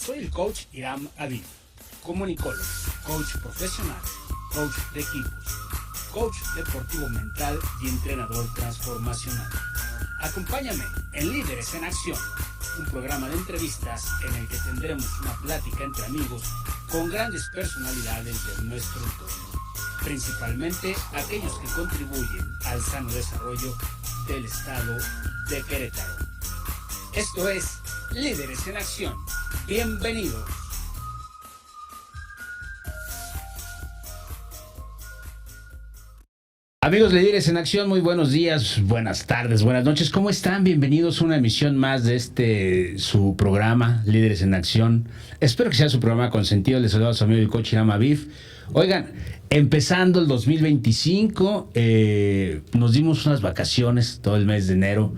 Soy el coach Hiram Aviv, comunicólogo, coach profesional, coach de equipos, coach deportivo mental y entrenador transformacional. Acompáñame en Líderes en Acción, un programa de entrevistas en el que tendremos una plática entre amigos con grandes personalidades de nuestro entorno, principalmente aquellos que contribuyen al sano desarrollo del estado de Querétaro. Esto es Líderes en Acción. Bienvenidos. Amigos Líderes en Acción, muy buenos días, buenas tardes, buenas noches. ¿Cómo están? Bienvenidos a una emisión más de su programa, Líderes en Acción. Espero que sea su programa consentido. Les saludo a su amigo el coach Hiram Aviv. Oigan, empezando el 2025, nos dimos unas vacaciones todo el mes de enero.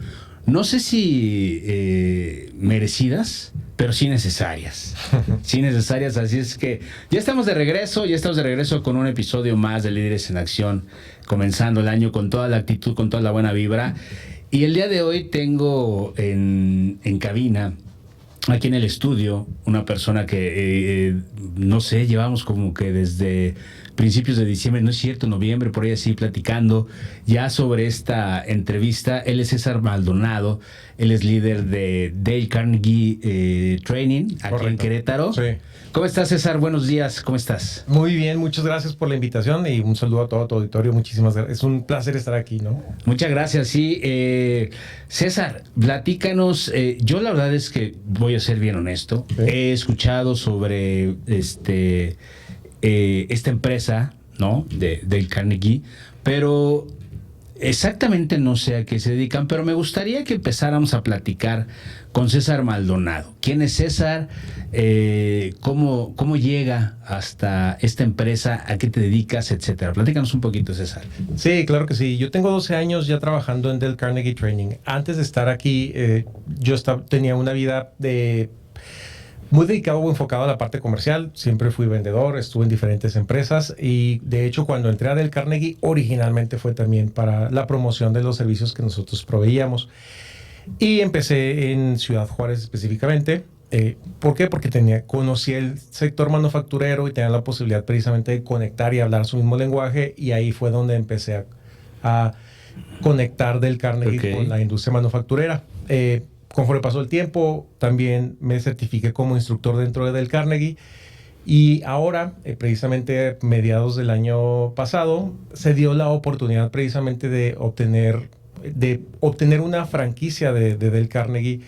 No sé si merecidas, pero sí necesarias. Sí necesarias, así es que ya estamos de regreso con un episodio más de Líderes en Acción, comenzando el año con toda la actitud, con toda la buena vibra. Y el día de hoy tengo en cabina, aquí en el estudio, una persona que, no sé, llevamos como que desde principios de diciembre, no es cierto, noviembre, por ahí así, platicando ya sobre esta entrevista. Él es César Maldonado, él es líder de Dale Carnegie Training, aquí Correcto. En Querétaro. Sí. ¿Cómo estás, César? Buenos días, ¿cómo estás? Muy bien, muchas gracias por la invitación y un saludo a todo tu auditorio. Muchísimas gracias. Es un placer estar aquí, ¿no? Muchas gracias, sí. César, platícanos. Yo la verdad es que voy a ser bien honesto. Sí. He escuchado sobre esta empresa, ¿no? Del Carnegie, pero exactamente no sé a qué se dedican, pero me gustaría que empezáramos a platicar con César Maldonado. ¿Quién es César? ¿Cómo llega hasta esta empresa? ¿A qué te dedicas? Etcétera. Platícanos un poquito, César. Sí, claro que sí. Yo tengo 12 años ya trabajando en Dale Carnegie Training. Antes de estar aquí, tenía una vida muy dedicado o enfocado a la parte comercial. Siempre fui vendedor, estuve en diferentes empresas y de hecho cuando entré a Dale Carnegie originalmente fue también para la promoción de los servicios que nosotros proveíamos. Y empecé en Ciudad Juárez específicamente. ¿Por qué? Porque conocí el sector manufacturero y tenía la posibilidad precisamente de conectar y hablar su mismo lenguaje, y ahí fue donde empecé a conectar Dale Carnegie con la industria manufacturera. Conforme pasó el tiempo, también me certifiqué como instructor dentro de Dale Carnegie. Y ahora, precisamente mediados del año pasado, se dio la oportunidad precisamente de obtener una franquicia de Dale Carnegie.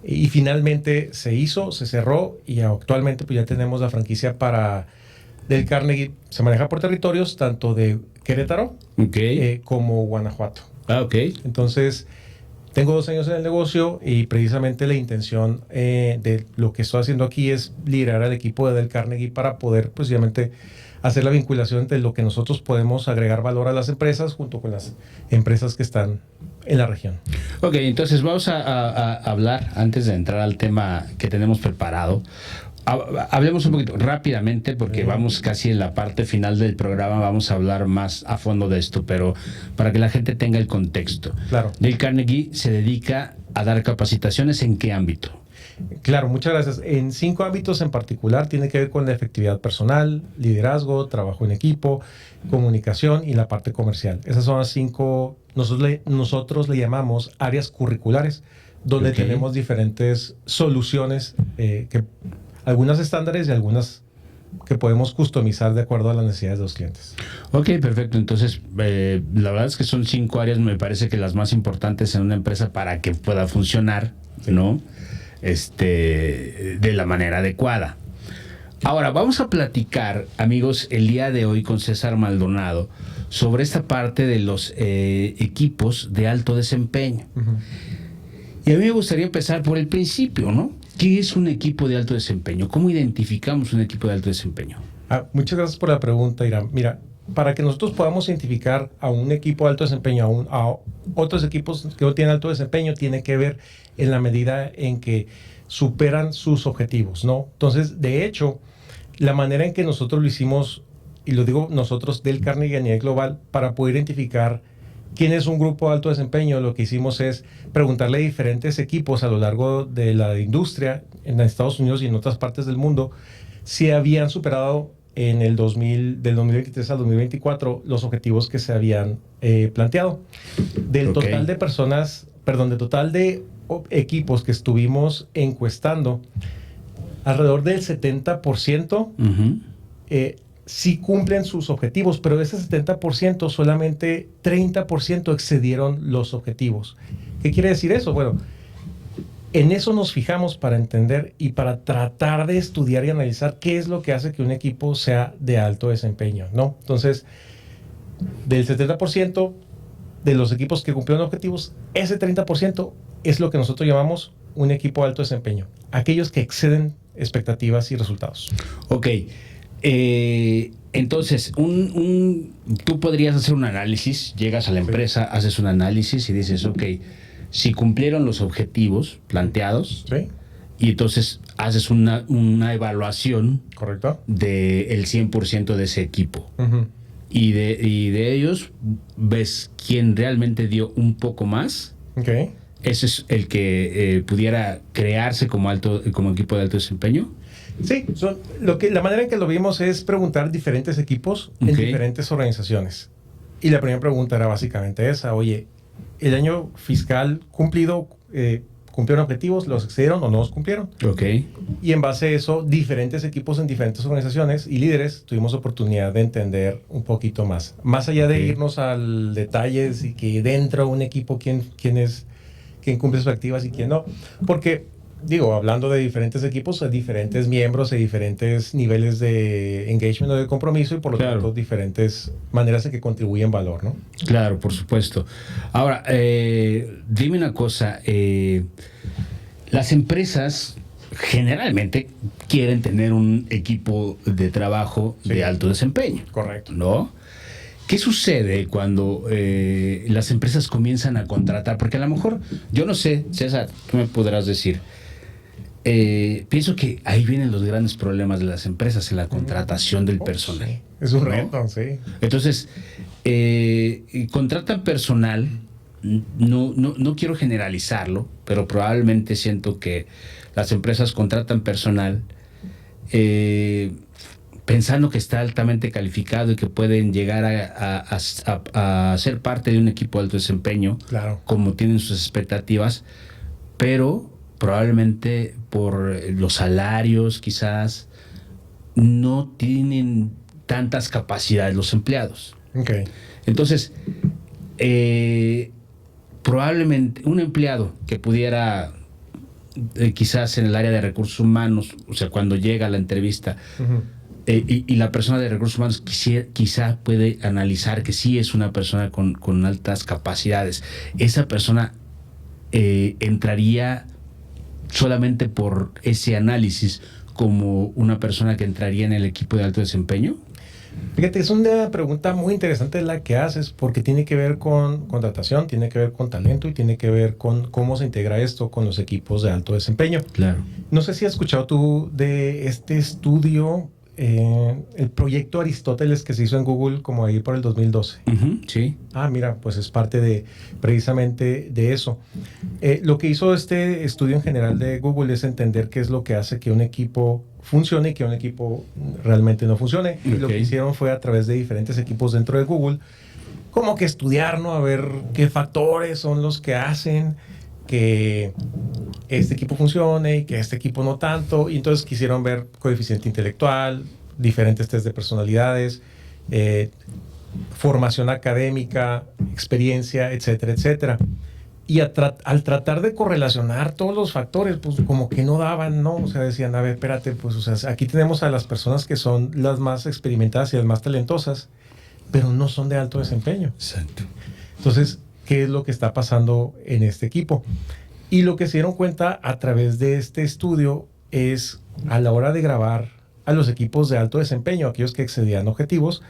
Y finalmente se cerró y actualmente pues ya tenemos la franquicia para Dale Carnegie. Se maneja por territorios tanto de Querétaro como Guanajuato. Entonces, tengo 2 años en el negocio y precisamente la intención de lo que estoy haciendo aquí es liderar al equipo de Dale Carnegie para poder precisamente hacer la vinculación entre lo que nosotros podemos agregar valor a las empresas junto con las empresas que están en la región. Ok, entonces vamos a hablar, antes de entrar al tema que tenemos preparado, hablemos un poquito rápidamente porque vamos casi en la parte final del programa, vamos a hablar más a fondo de esto, pero para que la gente tenga el contexto. Claro. Dale Carnegie se dedica a dar capacitaciones, ¿en qué ámbito? Claro, muchas gracias. En 5 ámbitos en particular, tiene que ver con la efectividad personal, liderazgo, trabajo en equipo, comunicación y la parte comercial. Esas son las 5, nosotros le llamamos áreas curriculares, donde tenemos diferentes soluciones, algunas estándares y algunas que podemos customizar de acuerdo a las necesidades de los clientes. Ok, perfecto. Entonces, la verdad es que son 5 áreas, me parece que las más importantes en una empresa para que pueda funcionar, ¿no? De la manera adecuada. Ahora, vamos a platicar, amigos, el día de hoy con César Maldonado sobre esta parte de los equipos de alto desempeño. Y a mí me gustaría empezar por el principio, ¿no? ¿Qué es un equipo de alto desempeño? ¿Cómo identificamos un equipo de alto desempeño? Muchas gracias por la pregunta, Hiram. Mira, para que nosotros podamos identificar a un equipo de alto desempeño, a otros equipos que no tienen alto desempeño, tiene que ver en la medida en que superan sus objetivos, ¿no? Entonces, de hecho, la manera en que nosotros lo hicimos, y lo digo nosotros del Carnegie a nivel global, para poder identificar ¿Quién es un grupo de alto desempeño? Lo que hicimos es preguntarle a diferentes equipos a lo largo de la industria en Estados Unidos y en otras partes del mundo si habían superado en el 2023 al 2024 los objetivos que se habían planteado. Del total de personas, perdón, del total de equipos que estuvimos encuestando, alrededor del 70% sí cumplen sus objetivos, pero de ese 70% solamente 30% excedieron los objetivos. ¿Qué quiere decir eso? Bueno, en eso nos fijamos para entender y para tratar de estudiar y analizar qué es lo que hace que un equipo sea de alto desempeño, ¿no? Entonces, del 70% de los equipos que cumplieron objetivos, ese 30% es lo que nosotros llamamos un equipo de alto desempeño. Aquellos que exceden expectativas y resultados. Ok. Entonces, tú podrías hacer un análisis, llegas a la empresa, haces un análisis y dices, ok, si cumplieron los objetivos planteados, y entonces haces una evaluación del 100% de ese equipo. Y de ellos ves quién realmente dio un poco más. Ese es el que pudiera crearse como equipo de alto desempeño. Sí, la manera en que lo vimos es preguntar diferentes equipos en diferentes organizaciones. Y la primera pregunta era básicamente esa: oye, el año fiscal cumplido, ¿cumplieron objetivos? ¿Los excedieron o no los cumplieron? Y en base a eso, diferentes equipos en diferentes organizaciones y líderes tuvimos oportunidad de entender un poquito más. Más allá de irnos al detalles y que dentro de un equipo quién cumple sus activas y quién no. Porque, hablando de diferentes equipos, hay diferentes miembros, hay diferentes niveles de engagement o de compromiso y por lo tanto diferentes maneras en que contribuyen valor, ¿no? Claro, por supuesto. Ahora, dime una cosa. Las empresas generalmente quieren tener un equipo de trabajo de alto desempeño. Correcto. ¿No? ¿Qué sucede cuando las empresas comienzan a contratar? Porque a lo mejor, yo no sé, César, tú me podrás decir. Pienso que ahí vienen los grandes problemas de las empresas en la contratación del personal. Sí. Es un reto, sí. Entonces, contratan personal, no quiero generalizarlo, pero probablemente siento que las empresas contratan personal pensando que está altamente calificado y que pueden llegar a ser parte de un equipo de alto desempeño, como tienen sus expectativas, pero probablemente por los salarios quizás no tienen tantas capacidades los empleados. Entonces, probablemente un empleado que pudiera quizás en el área de recursos humanos, o sea, cuando llega a la entrevista, y la persona de recursos humanos quizá puede analizar que sí es una persona con altas capacidades, esa persona entraría solamente por ese análisis como una persona que entraría en el equipo de alto desempeño. Fíjate, es una pregunta muy interesante la que haces, porque tiene que ver con contratación, tiene que ver con talento y tiene que ver con cómo se integra esto con los equipos de alto desempeño. Claro. No sé si has escuchado tú de este estudio, el proyecto Aristóteles, que se hizo en Google como ahí por el 2012. Sí. Mira, pues es parte precisamente de eso. Lo que hizo este estudio en general de Google es entender qué es lo que hace que un equipo funcione y que un equipo realmente no funcione. Y lo que hicieron fue a través de diferentes equipos dentro de Google, como que estudiar, ¿no? A ver qué factores son los que hacen que este equipo funcione y que este equipo no tanto. Y entonces quisieron ver coeficiente intelectual, diferentes test de personalidades, formación académica, experiencia, etcétera, etcétera. Y al tratar de correlacionar todos los factores, pues como que no daban, ¿no? O sea, decían, a ver, espérate, pues, o sea, aquí tenemos a las personas que son las más experimentadas y las más talentosas, pero no son de alto desempeño. Exacto. Entonces, ¿qué es lo que está pasando en este equipo? Y lo que se dieron cuenta a través de este estudio es, a la hora de grabar a los equipos de alto desempeño, aquellos que excedían objetivos,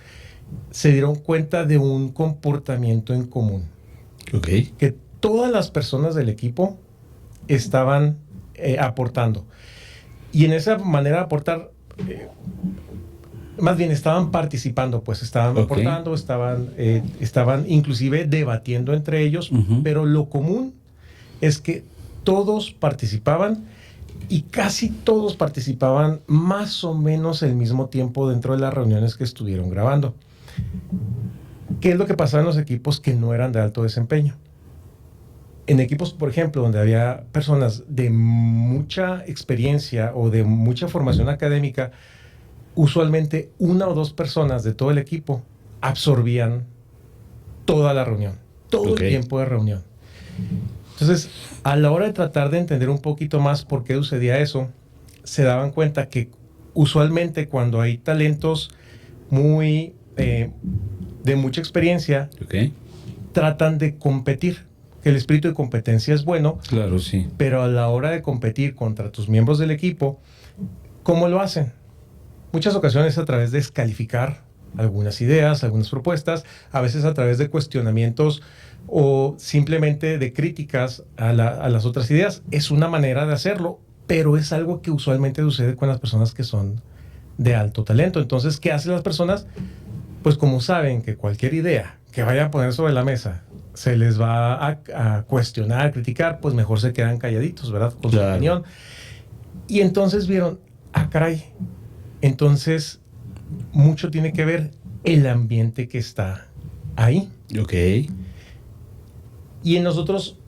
se dieron cuenta de un comportamiento en común. Que todas las personas del equipo estaban aportando. Y en esa manera de aportar, más bien estaban participando, pues estaban aportando, estaban inclusive debatiendo entre ellos, pero lo común es que todos participaban y casi todos participaban más o menos el mismo tiempo dentro de las reuniones que estuvieron grabando. ¿Qué es lo que pasaba en los equipos que no eran de alto desempeño? En equipos, por ejemplo, donde había personas de mucha experiencia o de mucha formación académica, usualmente una o dos personas de todo el equipo absorbían toda la reunión, todo el tiempo de reunión. Entonces, a la hora de tratar de entender un poquito más por qué sucedía eso, se daban cuenta que usualmente cuando hay talentos muy de mucha experiencia, tratan de competir. Que el espíritu de competencia es bueno, claro, sí, pero a la hora de competir contra tus miembros del equipo, ¿cómo lo hacen? Muchas ocasiones a través de descalificar algunas ideas, algunas propuestas, a veces a través de cuestionamientos o simplemente de críticas a las otras ideas. Es una manera de hacerlo, pero es algo que usualmente sucede con las personas que son de alto talento. Entonces, ¿qué hacen las personas? Pues como saben que cualquier idea que vayan a poner sobre la mesa se les va a cuestionar, criticar, pues mejor se quedan calladitos, ¿verdad? Con su opinión. Y entonces vieron, caray, entonces mucho tiene que ver el ambiente que está ahí. Y en nosotros,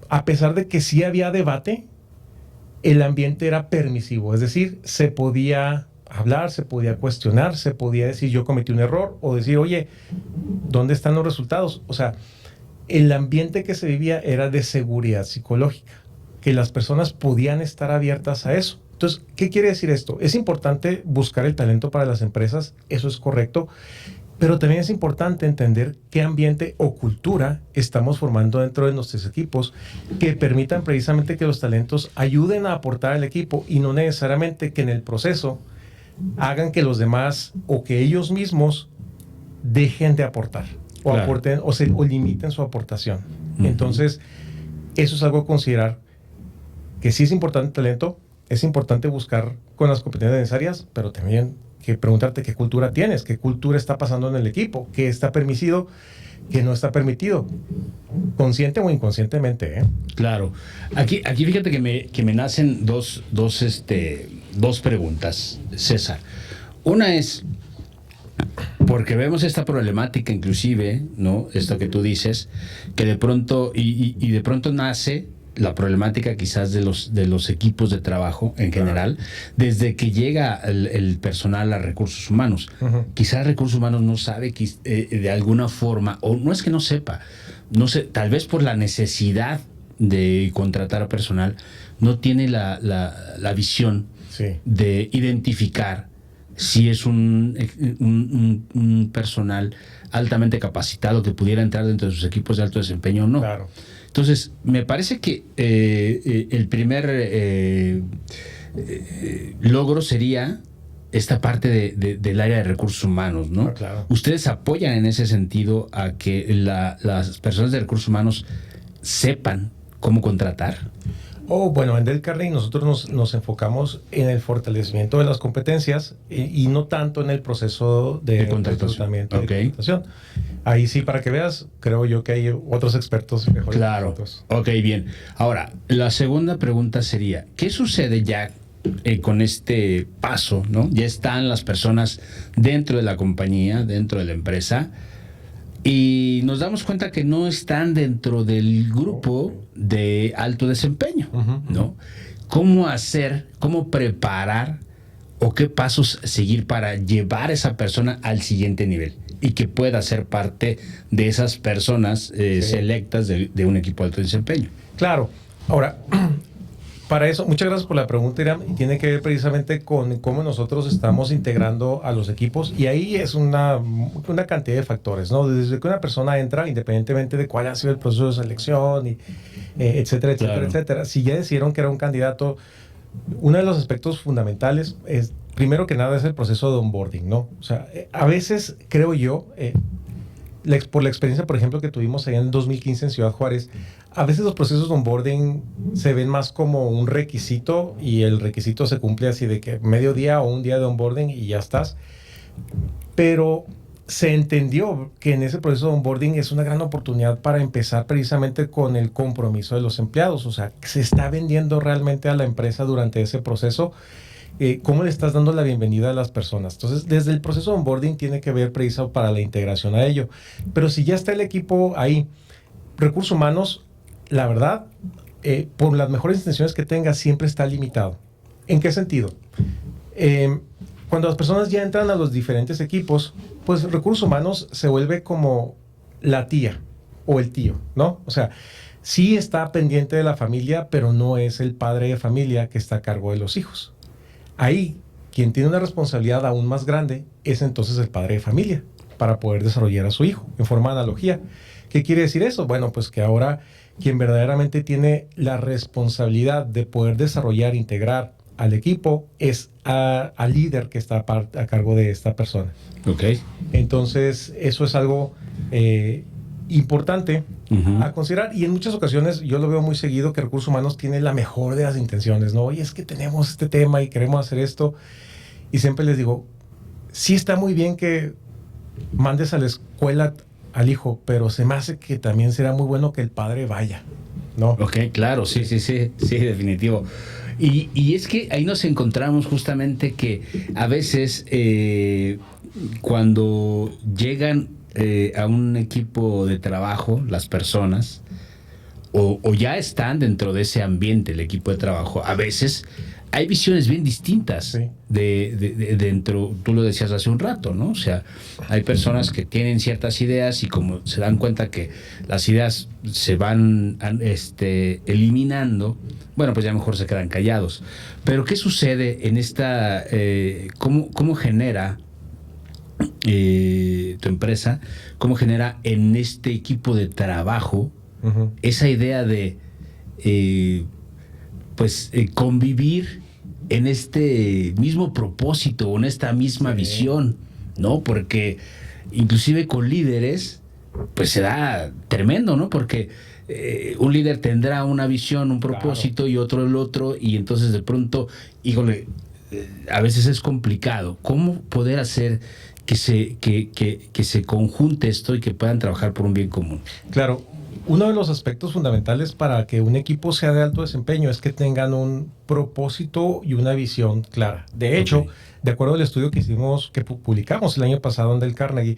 a pesar de que sí había debate, el ambiente era permisivo, es decir, se podía hablar, se podía cuestionar, se podía decir yo cometí un error o decir, oye, ¿dónde están los resultados? O sea, el ambiente que se vivía era de seguridad psicológica, que las personas podían estar abiertas a eso. Entonces, ¿qué quiere decir esto? Es importante buscar el talento para las empresas, eso es correcto, pero también es importante entender qué ambiente o cultura estamos formando dentro de nuestros equipos que permitan precisamente que los talentos ayuden a aportar al equipo y no necesariamente que en el proceso hagan que los demás o que ellos mismos dejen de aportar o aporten o limiten su aportación. Entonces, eso es algo a considerar, que sí es importante el talento, es importante buscar con las competencias necesarias, pero también que preguntarte qué cultura tienes, qué cultura está pasando en el equipo, qué está permitido, qué no está permitido, consciente o inconscientemente. Claro. Aquí fíjate que me nacen dos preguntas, César. Una es, porque vemos esta problemática inclusive, ¿no? Esto que tú dices, que de pronto, y de pronto nace la problemática quizás de los equipos de trabajo en general, desde que llega el personal a recursos humanos. Quizás recursos humanos no sabe de alguna forma, o no es que no sepa, no sé, tal vez por la necesidad de contratar a personal, no tiene la visión de identificar si es un personal altamente capacitado que pudiera entrar dentro de sus equipos de alto desempeño o no. Claro. Entonces, me parece que el primer logro sería esta parte del área de recursos humanos, ¿no? Claro. ¿Ustedes apoyan en ese sentido a que las personas de recursos humanos sepan cómo contratar? Bueno, en Dale Carnegie nosotros nos enfocamos en el fortalecimiento de las competencias y no tanto en el proceso de reclutamiento y de contratación. Ahí sí, para que veas, creo yo que hay otros expertos mejores. Claro. Ok, bien. Ahora, la segunda pregunta sería, ¿qué sucede ya con este paso, ¿no? Ya están las personas dentro de la compañía, dentro de la empresa, y nos damos cuenta que no están dentro del grupo de alto desempeño, ¿no? ¿Cómo preparar o qué pasos seguir para llevar a esa persona al siguiente nivel y que pueda ser parte de esas personas selectas de un equipo de alto desempeño? Claro. Ahora, para eso, muchas gracias por la pregunta, Irán, y tiene que ver precisamente con cómo nosotros estamos integrando a los equipos, y ahí es una cantidad de factores, ¿no? Desde que una persona entra, independientemente de cuál ha sido el proceso de selección, y, etcétera, etcétera, etcétera, si ya decidieron que era un candidato, uno de los aspectos fundamentales es, primero que nada, es el proceso de onboarding, ¿no? O sea, a veces, creo yo, por la experiencia, por ejemplo, que tuvimos allá en el 2015 en Ciudad Juárez, A veces los procesos de onboarding se ven más como un requisito y el requisito se cumple así de que medio día o un día de onboarding y ya estás. Pero se entendió que en ese proceso de onboarding es una gran oportunidad para empezar precisamente con el compromiso de los empleados. O sea, se está vendiendo realmente a la empresa durante ese proceso. ¿Cómo le estás dando la bienvenida a las personas? Entonces, desde el proceso de onboarding tiene que ver precisamente para la integración a ello. Pero si ya está el equipo ahí, recursos humanos, la verdad, por las mejores intenciones que tenga, siempre está limitado. ¿En qué sentido? Cuando las personas ya entran a los diferentes equipos, pues recursos humanos se vuelve como la tía o el tío, ¿no? O sea, sí está pendiente de la familia, pero no es el padre de familia que está a cargo de los hijos. Ahí, quien tiene una responsabilidad aún más grande es entonces el padre de familia para poder desarrollar a su hijo, en forma de analogía. ¿Qué quiere decir eso? Bueno, pues que ahora quien verdaderamente tiene la responsabilidad de poder desarrollar, integrar al equipo es al líder que está a cargo de esta persona. Ok. Entonces, eso es algo importante a considerar. Y en muchas ocasiones yo lo veo muy seguido que Recursos Humanos tiene la mejor de las intenciones, ¿no? Oye, es que tenemos este tema y queremos hacer esto. Y siempre les digo, sí está muy bien que mandes a la escuela al hijo, pero se me hace que también será muy bueno que el padre vaya, ¿no? Ok, claro, sí, definitivo. Y es que ahí nos encontramos justamente que a veces cuando llegan a un equipo de trabajo, las personas, o ya están dentro de ese ambiente, el equipo de trabajo, a veces hay visiones bien distintas Sí. de dentro, tú lo decías hace un rato, ¿no? O sea, hay personas que tienen ciertas ideas y como se dan cuenta que las ideas se van eliminando, bueno, pues ya mejor se quedan callados. Pero ¿qué sucede en esta, cómo genera tu empresa, cómo genera en este equipo de trabajo esa idea de convivir en este mismo propósito o en esta misma visión, ¿no? Porque inclusive con líderes pues se da tremendo, ¿no? Porque un líder tendrá una visión, un propósito, claro, y otro el otro, y entonces de pronto, híjole, a veces es complicado. ¿Cómo poder hacer que se conjunte esto y que puedan trabajar por un bien común? Claro. Uno de los aspectos fundamentales para que un equipo sea de alto desempeño es que tengan un propósito y una visión clara. De hecho, de acuerdo al estudio que hicimos, que publicamos el año pasado en Del Carnegie,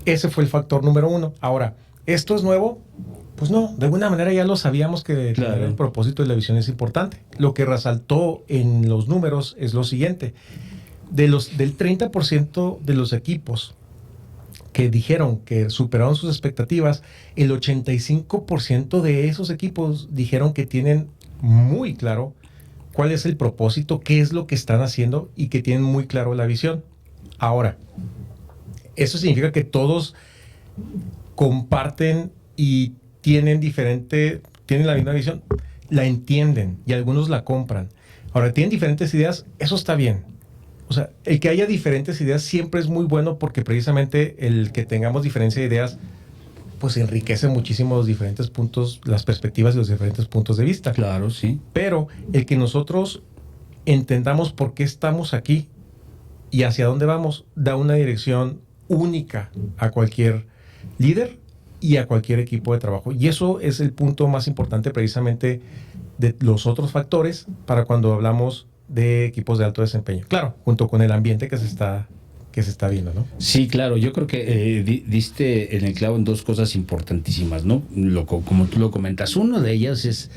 ese fue el factor número uno. Ahora, ¿esto es nuevo? Pues no, de alguna manera ya lo sabíamos que tener el propósito y la visión es importante. Lo que resaltó en los números es lo siguiente. Del 30% de los equipos que dijeron que superaron sus expectativas, el 85% de esos equipos dijeron que tienen muy claro cuál es el propósito, qué es lo que están haciendo y que tienen muy claro la visión. Ahora, eso significa que todos comparten y tienen la misma visión, la entienden y algunos la compran. Ahora, tienen diferentes ideas, eso está bien. O sea, el que haya diferentes ideas siempre es muy bueno porque precisamente el que tengamos diferencia de ideas pues enriquece muchísimo los diferentes puntos, las perspectivas y los diferentes puntos de vista. Claro, sí. Pero el que nosotros entendamos por qué estamos aquí y hacia dónde vamos da una dirección única a cualquier líder y a cualquier equipo de trabajo. Y eso es el punto más importante precisamente de los otros factores para cuando hablamos de equipos de alto desempeño. Claro, junto con el ambiente que se está viendo, ¿no? Sí, claro. Yo creo que diste en el clavo en dos cosas importantísimas, ¿no? Como tú lo comentas. Uno de ellas es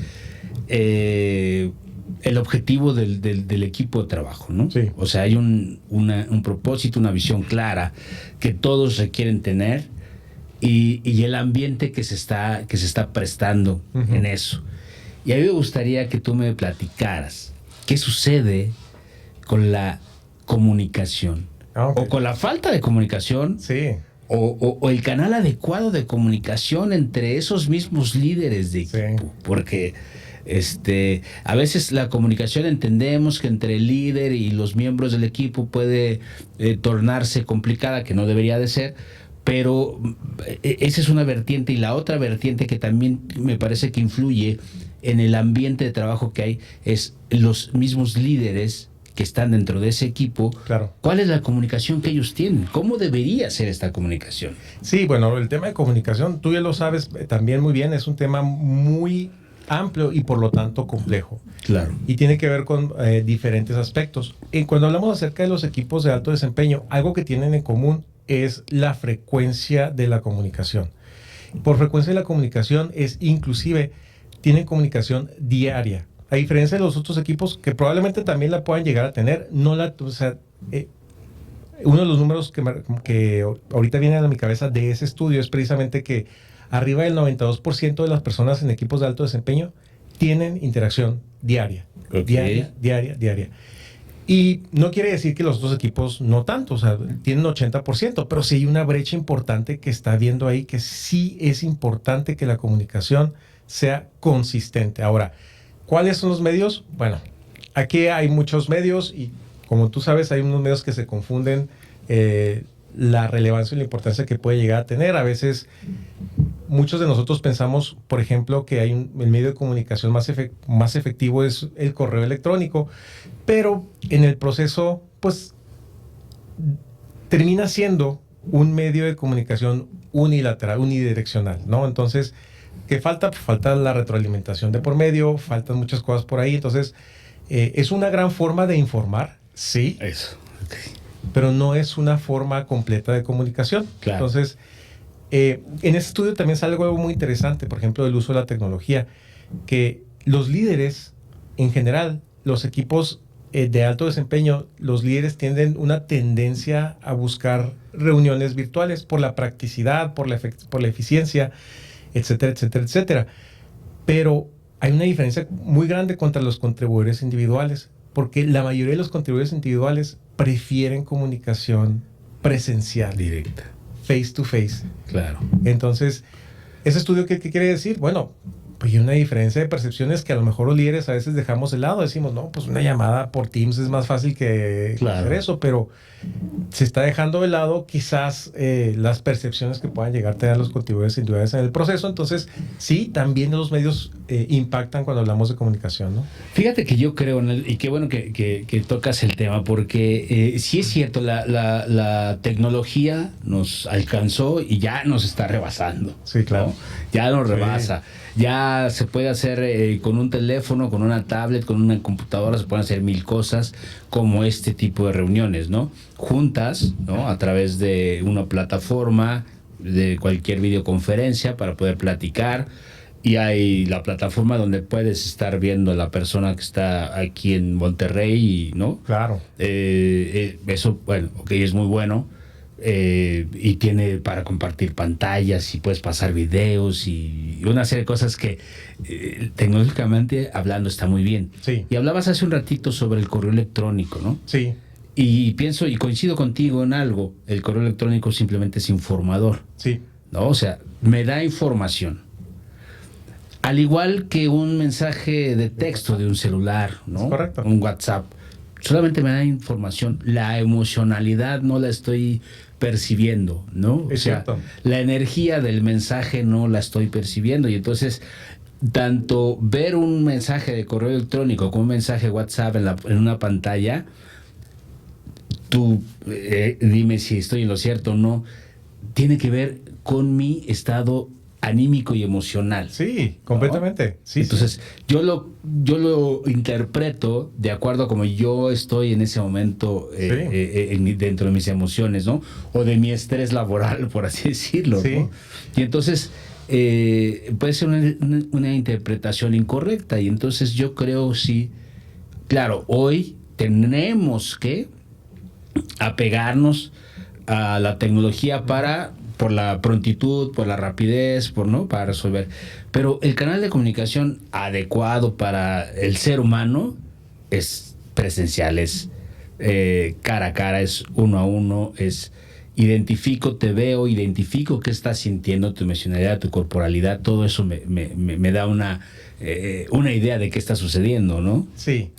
el objetivo del equipo de trabajo, ¿no? Sí. O sea, hay un propósito, una visión clara que todos requieren tener y el ambiente que se está prestando en eso. Y a mí me gustaría que tú me platicaras ¿qué sucede con la comunicación? O con la falta de comunicación. Sí. O el canal adecuado de comunicación entre esos mismos líderes de equipo. Sí. Porque a veces la comunicación entendemos que entre el líder y los miembros del equipo puede tornarse complicada, que no debería de ser, Pero esa es una vertiente, y la otra vertiente que también me parece que influye en el ambiente de trabajo que hay es los mismos líderes que están dentro de ese equipo. Claro. ¿Cuál es la comunicación que ellos tienen? ¿Cómo debería ser esta comunicación? Sí, bueno, el tema de comunicación, tú ya lo sabes también muy bien, es un tema muy amplio y por lo tanto complejo. Claro. Y tiene que ver con diferentes aspectos. Y cuando hablamos acerca de los equipos de alto desempeño, algo que tienen en común es la frecuencia de la comunicación. Por frecuencia de la comunicación es inclusive, tienen comunicación diaria. A diferencia de los otros equipos que probablemente también la puedan llegar a tener, uno de los números que ahorita vienen a mi cabeza de ese estudio es precisamente que arriba del 92% de las personas en equipos de alto desempeño tienen interacción diaria. Okay. Diaria. Y no quiere decir que los otros equipos no tanto, o sea, tienen 80%, pero sí hay una brecha importante que está viendo ahí, que sí es importante que la comunicación sea consistente. Ahora, ¿cuáles son los medios? Bueno, aquí hay muchos medios y como tú sabes, hay unos medios que se confunden la relevancia y la importancia que puede llegar a tener. A veces muchos de nosotros pensamos, por ejemplo, que el medio de comunicación más efectivo es el correo electrónico, pero en el proceso, pues, termina siendo un medio de comunicación unilateral, unidireccional, ¿no? Entonces, ¿qué falta? Pues falta la retroalimentación de por medio, faltan muchas cosas por ahí. Entonces, es una gran forma de informar, sí. Eso. Okay. Pero no es una forma completa de comunicación. Claro. Entonces, en este estudio también sale algo muy interesante, por ejemplo, del uso de la tecnología, que los líderes, en general, los equipos de alto desempeño, los líderes tienden una tendencia a buscar reuniones virtuales por la practicidad, por la eficiencia, etcétera, etcétera, etcétera. Pero hay una diferencia muy grande contra los contribuidores individuales, porque la mayoría de los contribuidores individuales prefieren comunicación presencial. Directa. Face to face. Claro. Entonces, ¿ese estudio qué quiere decir? Bueno, pues hay una diferencia de percepciones que a lo mejor los líderes a veces dejamos de lado. Decimos, no, pues una llamada por Teams es más fácil que hacer eso, pero se está dejando de lado quizás las percepciones que puedan llegar a tener los contribuidores individuales en el proceso. Entonces, sí, también los medios impactan cuando hablamos de comunicación, ¿no? Fíjate que yo creo, y qué bueno que tocas el tema, porque sí es cierto, la tecnología nos alcanzó y ya nos está rebasando. Sí, claro. ¿no? Ya nos rebasa. Ya se puede hacer con un teléfono, con una tablet, con una computadora, se pueden hacer mil cosas como este tipo de reuniones, ¿no? Juntas, ¿no? A través de una plataforma, de cualquier videoconferencia para poder platicar. Y hay la plataforma donde puedes estar viendo a la persona que está aquí en Monterrey, ¿no? Claro. Eso, bueno, ok, es muy bueno. Y tiene para compartir pantallas y puedes pasar videos y una serie de cosas que tecnológicamente hablando está muy bien. Sí. Y hablabas hace un ratito sobre el correo electrónico, ¿no? Sí. Y pienso y coincido contigo en algo, el correo electrónico simplemente es informador. Sí. ¿No? O sea, me da información. Al igual que un mensaje de texto de un celular, ¿no? Correcto. Un WhatsApp. Solamente me da información. La emocionalidad no la estoy percibiendo, ¿no? Es cierto. La energía del mensaje no la estoy percibiendo. Y entonces, tanto ver un mensaje de correo electrónico como un mensaje de WhatsApp en una pantalla, tú dime si estoy en lo cierto o no, tiene que ver con mi estado anímico y emocional. Sí, completamente. ¿No? Sí, entonces, sí. Yo lo interpreto de acuerdo a como yo estoy en ese momento dentro de mis emociones, ¿no? O de mi estrés laboral, por así decirlo, Sí. ¿no? Y entonces puede ser una interpretación incorrecta. Y entonces yo creo sí, claro, hoy tenemos que apegarnos a la tecnología por la prontitud, por la rapidez, para resolver. Pero el canal de comunicación adecuado para el ser humano es presencial, es cara a cara, es uno a uno, identifico, te veo, identifico qué estás sintiendo, tu emocionalidad, tu corporalidad, todo eso me da una idea de qué está sucediendo, ¿no? Sí,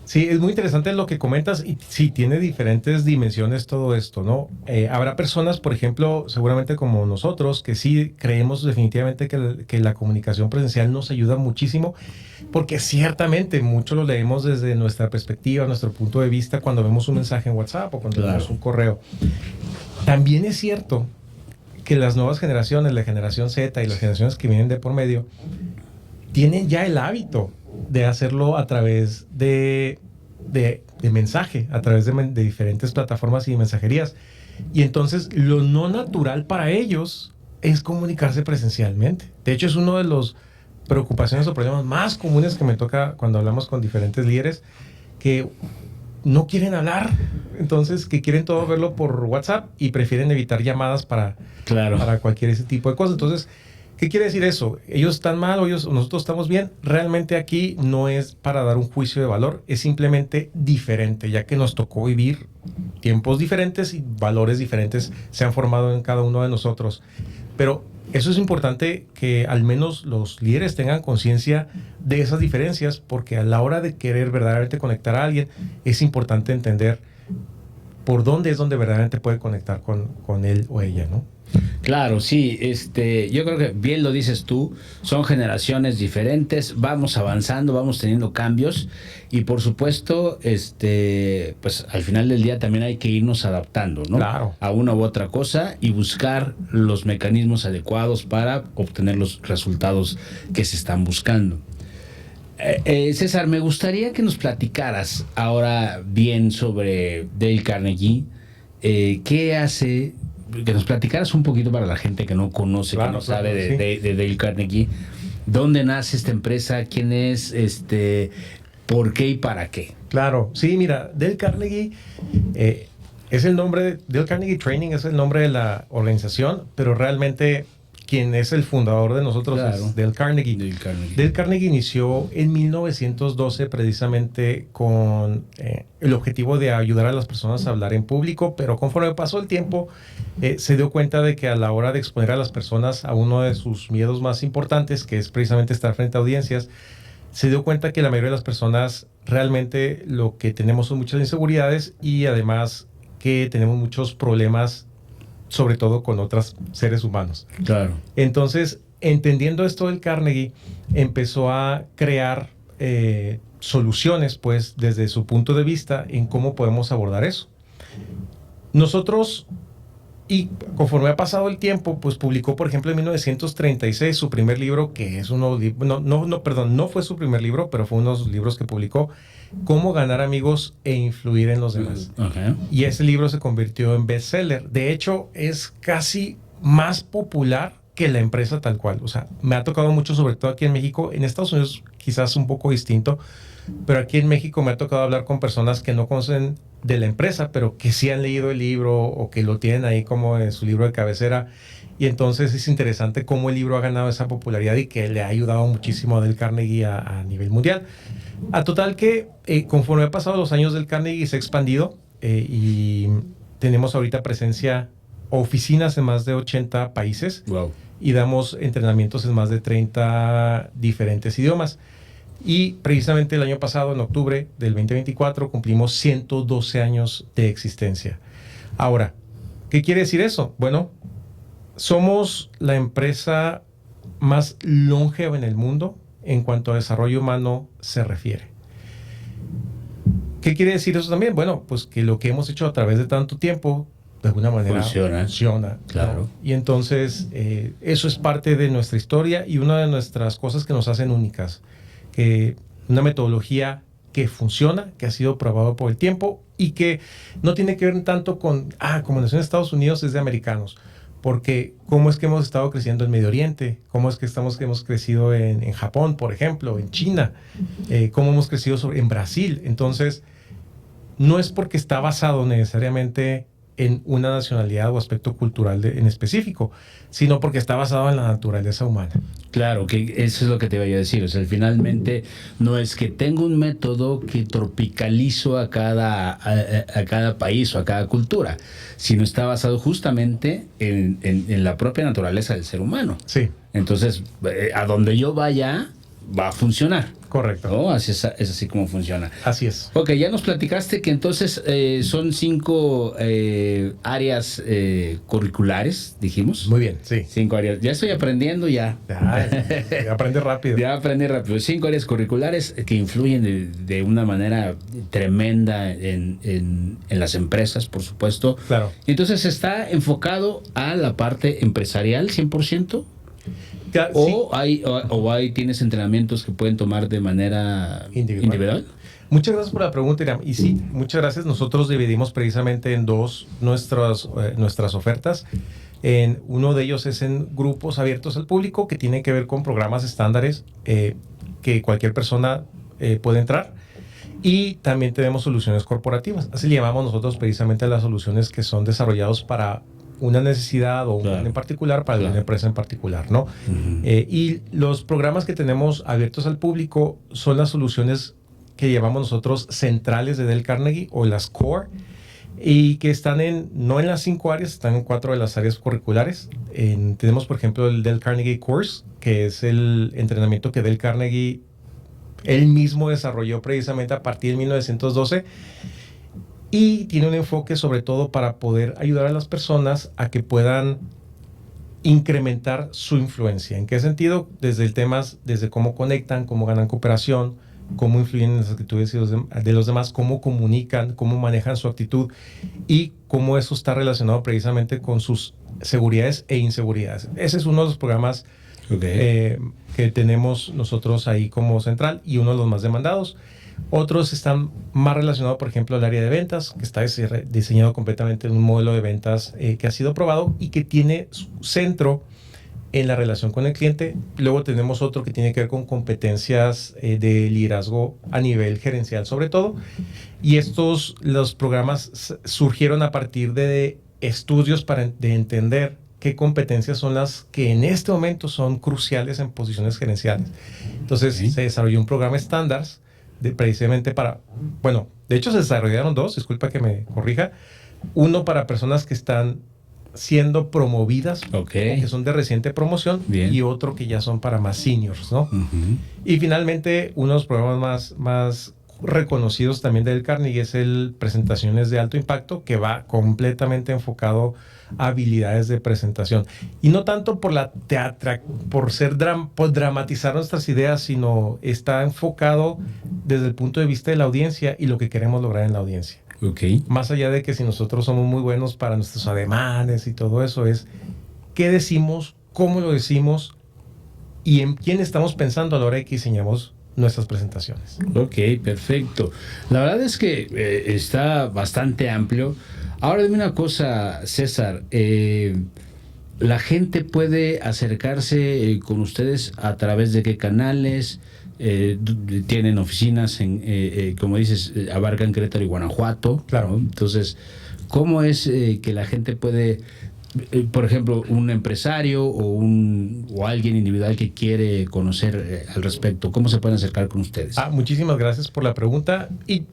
sí, es muy interesante lo que comentas y sí, tiene diferentes dimensiones todo esto, ¿no? Habrá personas, por ejemplo, seguramente como nosotros, que sí creemos definitivamente que la comunicación presencial nos ayuda muchísimo, porque ciertamente mucho lo leemos desde nuestra perspectiva, nuestro punto de vista, cuando vemos un mensaje en WhatsApp o cuando vemos un correo. También es cierto que las nuevas generaciones, la generación Z y las generaciones que vienen de por medio, tienen ya el hábito de hacerlo a través de mensaje, a través de diferentes plataformas y de mensajerías. Y entonces lo no natural para ellos es comunicarse presencialmente. De hecho, es uno de los preocupaciones o problemas más comunes que me toca cuando hablamos con diferentes líderes, que no quieren hablar, entonces que quieren todo verlo por WhatsApp y prefieren evitar llamadas para cualquier ese tipo de cosas. Entonces, ¿qué quiere decir eso? ¿Ellos están mal o nosotros estamos bien? Realmente aquí no es para dar un juicio de valor, es simplemente diferente, ya que nos tocó vivir tiempos diferentes y valores diferentes se han formado en cada uno de nosotros. Pero eso es importante que al menos los líderes tengan conciencia de esas diferencias, porque a la hora de querer verdaderamente conectar a alguien, es importante entender por dónde es donde verdaderamente puede conectar con él o ella, ¿no? Claro, sí, yo creo que bien lo dices tú, son generaciones diferentes, vamos avanzando, vamos teniendo cambios y por supuesto, pues al final del día también hay que irnos adaptando, ¿no? Claro. A una u otra cosa y buscar los mecanismos adecuados para obtener los resultados que se están buscando. César, me gustaría que nos platicaras ahora bien sobre Dale Carnegie, qué hace, que nos platicaras un poquito para la gente que no conoce, que no sabe de Dale Carnegie, dónde nace esta empresa, quién es, por qué y para qué. Claro, sí, mira, Dale Carnegie es el nombre, Dale Carnegie Training es el nombre de la organización, pero realmente quien es el fundador de nosotros es Dale Carnegie. Dale Carnegie inició en 1912 precisamente con el objetivo de ayudar a las personas a hablar en público, pero conforme pasó el tiempo se dio cuenta de que a la hora de exponer a las personas a uno de sus miedos más importantes, que es precisamente estar frente a audiencias, se dio cuenta que la mayoría de las personas realmente lo que tenemos son muchas inseguridades y además que tenemos muchos problemas, sobre todo con otros seres humanos. Claro. Entonces, entendiendo esto del Carnegie, empezó a crear soluciones, pues, desde su punto de vista en cómo podemos abordar eso. Nosotros, y conforme ha pasado el tiempo, pues publicó, por ejemplo, en 1936 su primer libro, que es no fue su primer libro, pero fue uno de los libros que publicó, Cómo ganar amigos e influir en los demás. Okay. Y ese libro se convirtió en bestseller. De hecho, es casi más popular que la empresa tal cual. O sea, me ha tocado mucho, sobre todo aquí en México. En Estados Unidos quizás un poco distinto, pero aquí en México me ha tocado hablar con personas que no conocen de la empresa, pero que sí han leído el libro o que lo tienen ahí como en su libro de cabecera. Y entonces es interesante cómo el libro ha ganado esa popularidad y que le ha ayudado muchísimo a Dale Carnegie a nivel mundial. A total que conforme ha pasado los años, Dale Carnegie se ha expandido y tenemos ahorita presencia, oficinas en más de 80 países. Wow. Y damos entrenamientos en más de 30 diferentes idiomas. Y precisamente el año pasado, en octubre del 2024, cumplimos 112 años de existencia. Ahora, ¿qué quiere decir eso? Bueno, somos la empresa más longeva en el mundo en cuanto a desarrollo humano se refiere. ¿Qué quiere decir eso también? Bueno, pues que lo que hemos hecho a través de tanto tiempo, de alguna manera funciona. Claro. ¿No? Y entonces, eso es parte de nuestra historia y una de nuestras cosas que nos hacen únicas. Que una metodología que funciona, que ha sido probado por el tiempo y que no tiene que ver tanto con, como nació en Estados Unidos, es de americanos. Porque cómo es que hemos estado creciendo en Medio Oriente, cómo es que hemos crecido en Japón, por ejemplo, en China, cómo hemos crecido en Brasil. Entonces, no es porque está basado necesariamente en una nacionalidad o aspecto cultural en específico, sino porque está basado en la naturaleza humana. Claro, que eso es lo que te iba a decir. O sea, finalmente no es que tengo un método que tropicalizo a cada país o a cada cultura, sino está basado justamente en la propia naturaleza del ser humano. Sí. Entonces, a donde yo vaya, va a funcionar. Correcto. ¿No? Así es así como funciona. Así es. Ok, ya nos platicaste que entonces son 5 áreas curriculares, dijimos. Muy bien, sí. 5 áreas. Ya estoy aprendiendo ya. Ya aprende rápido. Ya aprendí rápido. 5 áreas curriculares que influyen de una manera tremenda en las empresas, por supuesto. Claro. Entonces está enfocado a la parte empresarial 100%. Sí. ¿Tienes entrenamientos que pueden tomar de manera individual? Muchas gracias por la pregunta, Iram. Y sí, muchas gracias. Nosotros dividimos precisamente en 2 nuestras ofertas. Uno de ellos es en grupos abiertos al público, que tiene que ver con programas estándares que cualquier persona puede entrar. Y también tenemos soluciones corporativas. Así le llamamos nosotros precisamente a las soluciones que son desarrollados para una necesidad o un plan en particular para una empresa en particular, ¿no? Y los programas que tenemos abiertos al público son las soluciones que llamamos nosotros centrales de Dale Carnegie o las core, y que están no en las 5 áreas, están en 4 de las áreas curriculares. Tenemos, por ejemplo, el Dale Carnegie Course, que es el entrenamiento que Dale Carnegie él mismo desarrolló precisamente a partir de 1912, y tiene un enfoque sobre todo para poder ayudar a las personas a que puedan incrementar su influencia. ¿En qué sentido? Desde cómo conectan, cómo ganan cooperación, cómo influyen en las actitudes de los demás, cómo comunican, cómo manejan su actitud y cómo eso está relacionado precisamente con sus seguridades e inseguridades. Ese es uno de los programas que tenemos nosotros ahí como central y uno de los más demandados. Otros están más relacionados, por ejemplo, al área de ventas, que está diseñado completamente en un modelo de ventas que ha sido probado y que tiene su centro en la relación con el cliente. Luego tenemos otro que tiene que ver con competencias de liderazgo a nivel gerencial sobre todo. Y los programas surgieron a partir de estudios de entender qué competencias son las que en este momento son cruciales en posiciones gerenciales. Entonces se desarrolló un programa estándar precisamente de hecho se desarrollaron 2, disculpa que me corrija. Uno para personas que están siendo promovidas, que son de reciente promoción. Bien. Y otro que ya son para más seniors, ¿no? Y finalmente, uno de los programas más reconocidos también del Carnegie es el Presentaciones de Alto Impacto, que va completamente enfocado a habilidades de presentación. Y no tanto por dramatizar nuestras ideas, sino está enfocado desde el punto de vista de la audiencia y lo que queremos lograr en la audiencia. Más allá de que si nosotros somos muy buenos para nuestros ademanes y todo eso, es qué decimos, cómo lo decimos y en quién estamos pensando a la hora de que diseñamos nuestras presentaciones. Ok, perfecto. La verdad es que está bastante amplio. Ahora dime una cosa, César. ¿La gente puede acercarse con ustedes a través de qué canales? Tienen oficinas como dices, abarcan Querétaro y Guanajuato. Claro. ¿No? Entonces, ¿cómo es que la gente puede, por ejemplo, un empresario o alguien individual que quiere conocer al respecto, cómo se pueden acercar con ustedes? Muchísimas gracias por la pregunta. Y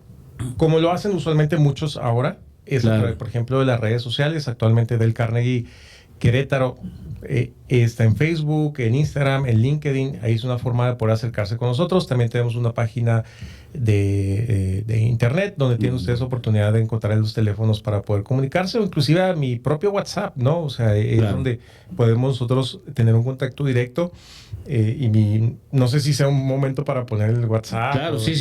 como lo hacen usualmente muchos ahora, es a través, por ejemplo, de las redes sociales. Actualmente Dale Carnegie Querétaro está en Facebook, en Instagram, en LinkedIn. Ahí es una forma de poder acercarse con nosotros. También tenemos una página de internet donde tienen ustedes oportunidad de encontrar los teléfonos para poder comunicarse, o inclusive a mi propio WhatsApp, ¿no? O sea, es donde podemos nosotros tener un contacto directo. No sé si sea un momento para poner el WhatsApp. Claro, sí,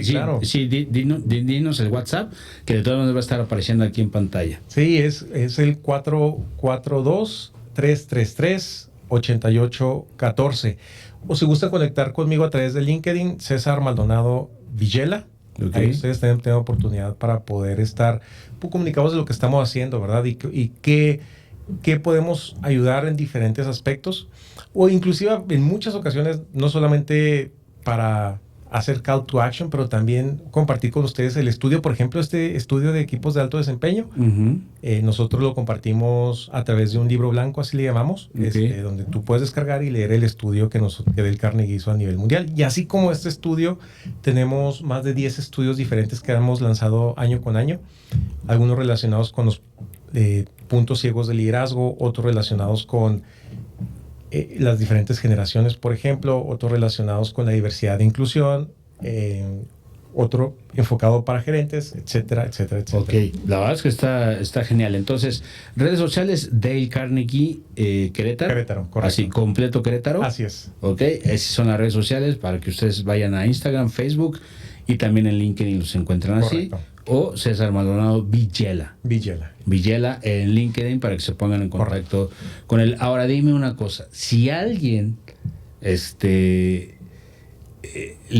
claro. Sí, dinos el WhatsApp, que de todas maneras va a estar apareciendo aquí en pantalla. Sí, es el 442-333-8814. O si gusta conectar conmigo a través de LinkedIn, César Maldonado Villela. Ahí ustedes tienen oportunidad para poder estar comunicados de lo que estamos haciendo, ¿verdad? Y qué podemos ayudar en diferentes aspectos. O inclusive en muchas ocasiones, no solamente para hacer call to action, pero también compartir con ustedes el estudio. Por ejemplo, este estudio de equipos de alto desempeño, nosotros lo compartimos a través de un libro blanco, así le llamamos, donde tú puedes descargar y leer el estudio que Dale Carnegie hizo a nivel mundial. Y así como este estudio, tenemos más de 10 estudios diferentes que hemos lanzado año con año, algunos relacionados con los puntos ciegos de liderazgo, otros relacionados con las diferentes generaciones, por ejemplo, otros relacionados con la diversidad e inclusión, otro enfocado para gerentes, etcétera, etcétera, etcétera. Ok, la verdad es que está genial. Entonces, redes sociales, Dale Carnegie Querétaro. Querétaro, correcto. Así, completo Querétaro. Así es. Ok, esas son las redes sociales para que ustedes vayan a Instagram, Facebook y también en LinkedIn los encuentran así. Correcto. O César Maldonado Villela en LinkedIn para que se pongan en contacto con él. Ahora dime una cosa, si alguien le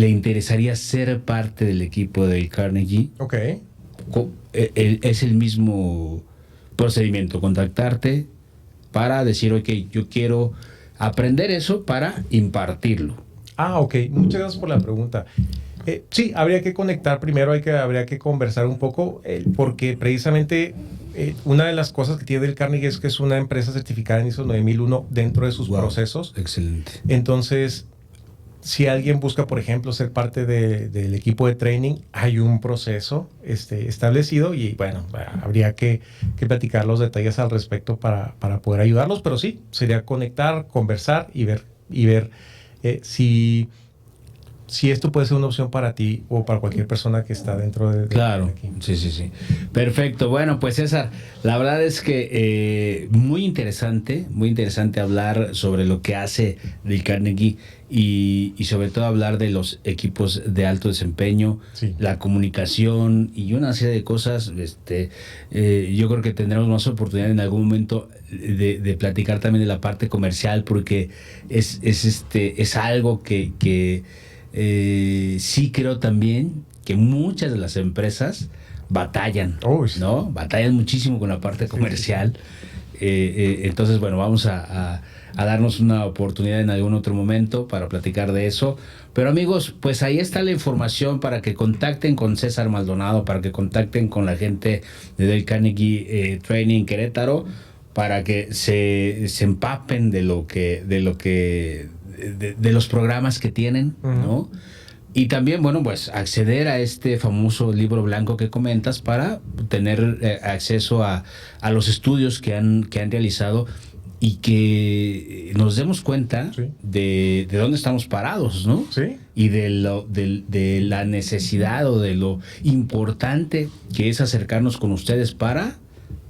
interesaría ser parte del equipo del Carnegie, es el mismo procedimiento, contactarte para decir, ok, yo quiero aprender eso para impartirlo. Ok, muchas gracias por la pregunta. Sí, habría que conectar primero, habría que conversar un poco, porque precisamente una de las cosas que tiene Dale Carnegie es que es una empresa certificada en ISO 9001 dentro de sus procesos. Excelente. Entonces, si alguien busca, por ejemplo, ser parte del equipo de training, hay un proceso establecido y, bueno, habría que platicar los detalles al respecto para poder ayudarlos, pero sí, sería conectar, conversar y ver si esto puede ser una opción para ti o para cualquier persona que está dentro de claro, aquí. Sí. Perfecto. Bueno, pues César, la verdad es que muy interesante hablar sobre lo que hace Dale Carnegie y sobre todo hablar de los equipos de alto desempeño, la comunicación y una serie de cosas. Yo creo que tendremos más oportunidad en algún momento de platicar también de la parte comercial, porque es algo que sí creo también que muchas de las empresas batallan, ¿no? Batallan muchísimo con la parte comercial. Entonces, bueno, vamos a darnos una oportunidad en algún otro momento para platicar de eso. Pero amigos, pues ahí está la información para que contacten con César Maldonado, para que contacten con la gente de Dale Carnegie Training Querétaro, para que se empapen de los programas que tienen, ¿no? Y también, bueno, pues acceder a este famoso libro blanco que comentas para tener acceso a los estudios que han realizado y que nos demos cuenta de dónde estamos parados, ¿no? Sí. Y de la necesidad o de lo importante que es acercarnos con ustedes para,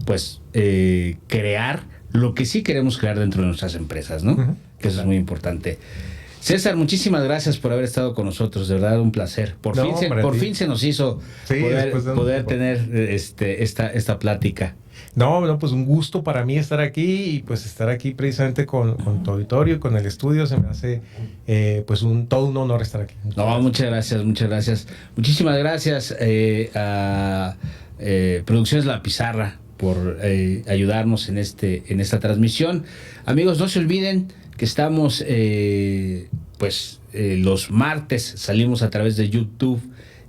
pues, crear lo que sí queremos crear dentro de nuestras empresas, ¿no? Que eso es muy importante. César, muchísimas gracias por haber estado con nosotros, de verdad un placer. Por fin se nos hizo poder tener esta plática. No, pues un gusto para mí estar aquí y pues estar aquí precisamente con tu auditorio y con el estudio. Se me hace pues todo un honor estar aquí. Muchas gracias. Muchísimas gracias a Producciones La Pizarra por ayudarnos en esta transmisión. Amigos, no se olviden que estamos los martes salimos a través de YouTube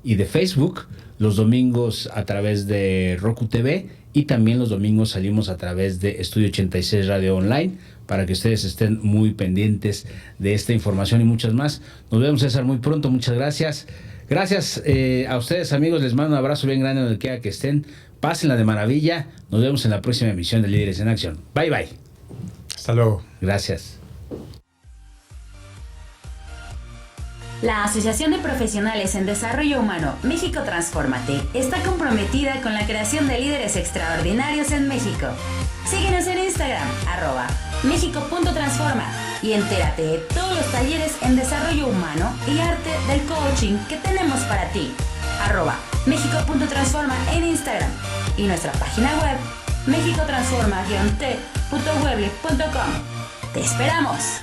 y de Facebook, los domingos a través de Roku TV y también los domingos salimos a través de Estudio 86 Radio Online, para que ustedes estén muy pendientes de esta información y muchas más. Nos vemos, César, muy pronto. Muchas gracias. Gracias a ustedes, amigos. Les mando un abrazo bien grande donde quiera que estén. Pásenla de maravilla. Nos vemos en la próxima emisión de Líderes en Acción. Bye, bye. Hasta luego. Gracias. La Asociación de Profesionales en Desarrollo Humano México Transfórmate está comprometida con la creación de líderes extraordinarios en México. Síguenos en Instagram, @Mexico.transforma, y entérate de todos los talleres en desarrollo humano y arte del coaching que tenemos para ti. @Mexico.transforma en Instagram y nuestra página web mexicotransforma-t.weebly.com. ¡Te esperamos!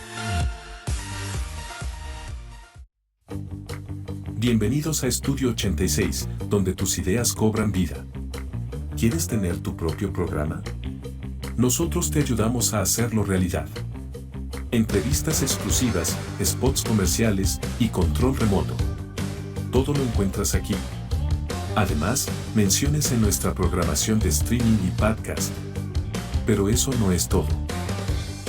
Bienvenidos a Estudio 86, donde tus ideas cobran vida. ¿Quieres tener tu propio programa? Nosotros te ayudamos a hacerlo realidad. Entrevistas exclusivas, spots comerciales y control remoto. Todo lo encuentras aquí. Además, menciones en nuestra programación de streaming y podcast. Pero eso no es todo.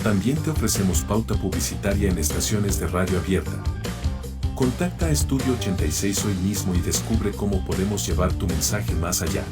También te ofrecemos pauta publicitaria en estaciones de radio abierta. Contacta a Estudio 86 hoy mismo y descubre cómo podemos llevar tu mensaje más allá.